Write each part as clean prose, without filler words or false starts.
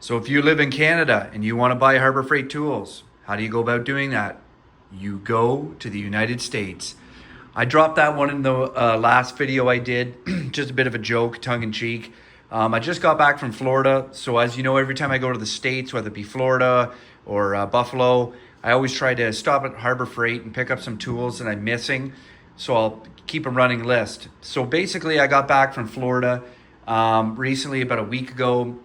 So if you live in Canada and you want to buy Harbor Freight tools, how do you go about doing that? You go to the United States. I dropped that one in the last video I did, just a bit of a joke, tongue in cheek. I just got back from Florida, so as you know, every time I go to the States, whether it be Florida or Buffalo, I always try to stop at Harbor Freight and pick up some tools that I'm missing, so I'll keep a running list. So basically, I got back from Florida recently, about a week ago.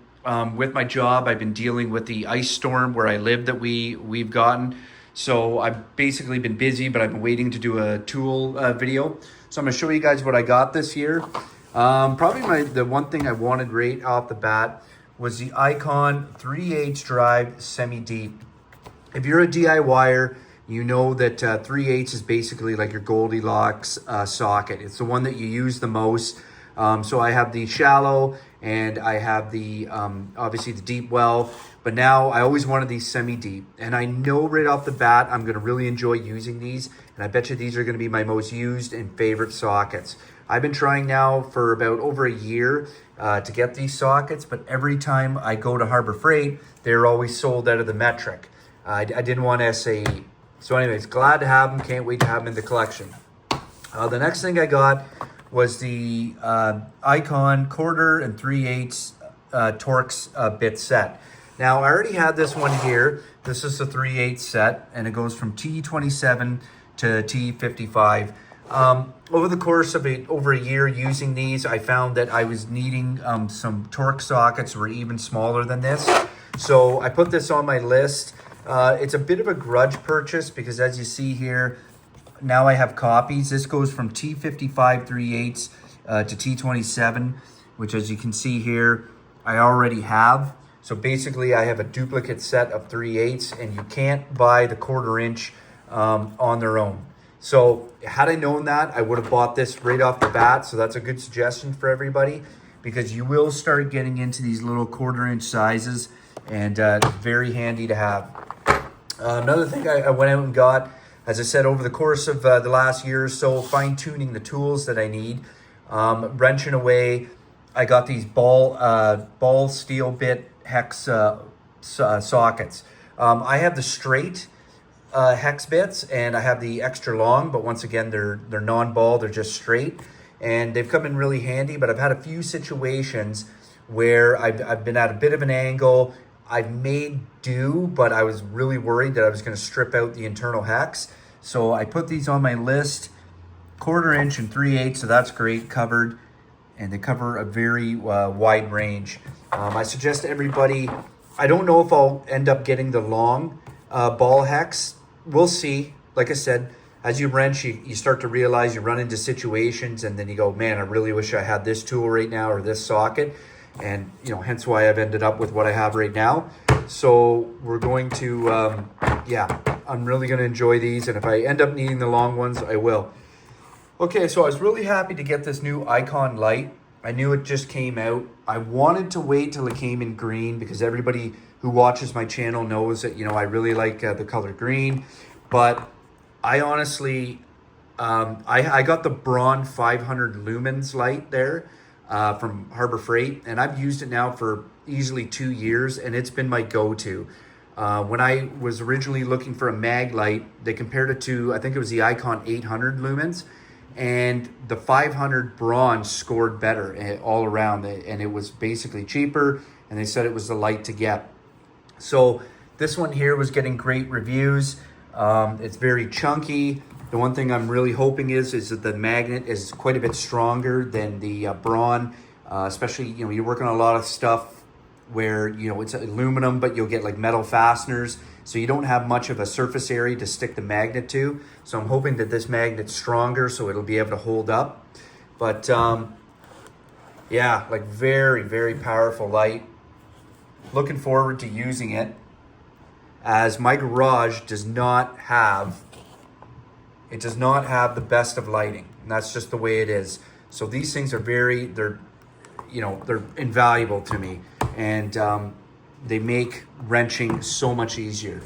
With my job, I've been dealing with the ice storm where I live that we've gotten. So I've basically been busy, but I've been waiting to do a tool video. So I'm gonna show you guys what I got this year. Probably the one thing I wanted right off the bat was the Icon 3/8 drive semi-deep. If you're a DIYer, you know that 3/8 is basically like your Goldilocks socket. It's the one that you use the most. So I have the shallow and I have the obviously the deep well, but now I always wanted these semi-deep, and I know right off the bat I'm gonna really enjoy using these, and I bet you these are gonna be my most used and favorite sockets. I've been trying now for about over a year to get these sockets, but every time I go to Harbor Freight, they're always sold out of the metric. I didn't want SAE. So anyways, glad to have them, can't wait to have them in the collection. The next thing I got was the Icon 1/4 and 3/8 Torx bit set. Now, I already had this one here. This is the 3/8 set, and it goes from T27 to T55. Over the course of over a year using these, I found that I was needing some Torx sockets that were even smaller than this. So I put this on my list. It's a bit of a grudge purchase because, as you see here, now I have copies. This goes from T55 3/8 to T27, which, as you can see here, I already have. So basically I have a duplicate set of 3/8, and you can't buy the 1/4 inch on their own. So had I known that, I would have bought this right off the bat. So that's a good suggestion for everybody, because you will start getting into these little 1/4 inch sizes, and very handy to have. Another thing I went out and got, as I said, over the course of the last year or so, fine-tuning the tools that I need, wrenching away. I got these ball steel bit hex sockets. I have the straight hex bits, and I have the extra long, but once again, they're non-ball, they're just straight, and they've come in really handy. But I've had a few situations where I've been at a bit of an angle. I've made do, but I was really worried that I was going to strip out the internal hex. So I put these on my list, 1/4 inch and 3/8, so that's great, covered. And they cover a very wide range. I suggest to everybody, I don't know if I'll end up getting the long ball hex. We'll see. Like I said, as you wrench, you start to realize you run into situations, and then you go, man, I really wish I had this tool right now or this socket. And, you know, hence why I've ended up with what I have right now. So we're going to, yeah, I'm really going to enjoy these. And if I end up needing the long ones, I will. Okay, so I was really happy to get this new Icon light. I knew it just came out. I wanted to wait till it came in green, because everybody who watches my channel knows that, you know, I really like the color green. But I honestly, I got the Braun 500 lumens light there. From Harbor Freight, and I've used it now for easily 2 years, and it's been my go-to. When I was originally looking for a mag light, they compared it to, I think it was the Icon 800 lumens, and the 500 Braun scored better all around, and it was basically cheaper, and they said it was the light to get. So this one here was getting great reviews. It's very chunky. The one thing I'm really hoping is that the magnet is quite a bit stronger than the Braun, especially, you know, you're working on a lot of stuff where, you know, it's aluminum, but you'll get like metal fasteners. So you don't have much of a surface area to stick the magnet to. So I'm hoping that this magnet's stronger so it'll be able to hold up. But yeah, like very, very powerful light. Looking forward to using it, as my garage does not have the best of lighting, and that's just the way it is. So these things are they're invaluable to me, and they make wrenching so much easier.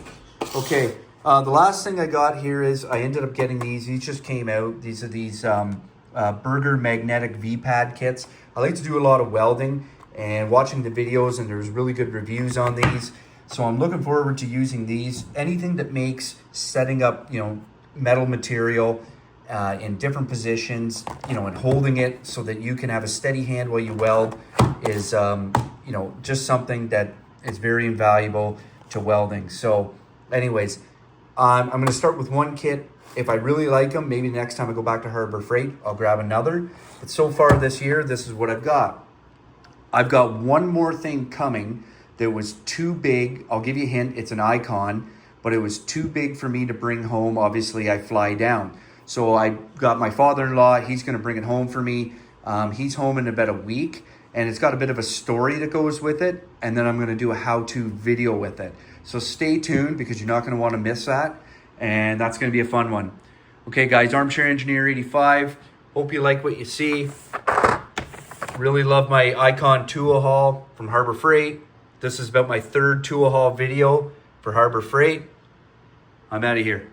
Okay, the last thing I got here is I ended up getting these. These just came out. These are these Burger magnetic V-pad kits. I like to do a lot of welding, and watching the videos, and there's really good reviews on these. So I'm looking forward to using these. Anything that makes setting up, metal material in different positions, and holding it so that you can have a steady hand while you weld is, just something that is very invaluable to welding. So anyways, I'm going to start with one kit. If I really like them, maybe next time I go back to Harbour Freight, I'll grab another. But so far this year, this is what I've got. I've got one more thing coming that was too big. I'll give you a hint, it's an Icon, but it was too big for me to bring home. Obviously, I fly down. So I got my father-in-law, he's gonna bring it home for me. He's home in about a week, and it's got a bit of a story that goes with it, and then I'm gonna do a how-to video with it. So stay tuned, because you're not gonna wanna miss that, and that's gonna be a fun one. Okay guys, Armchair Engineer 85, hope you like what you see. Really love my Icon tool haul from Harbour Freight. This is about my third tool haul video for Harbour Freight. I'm out of here.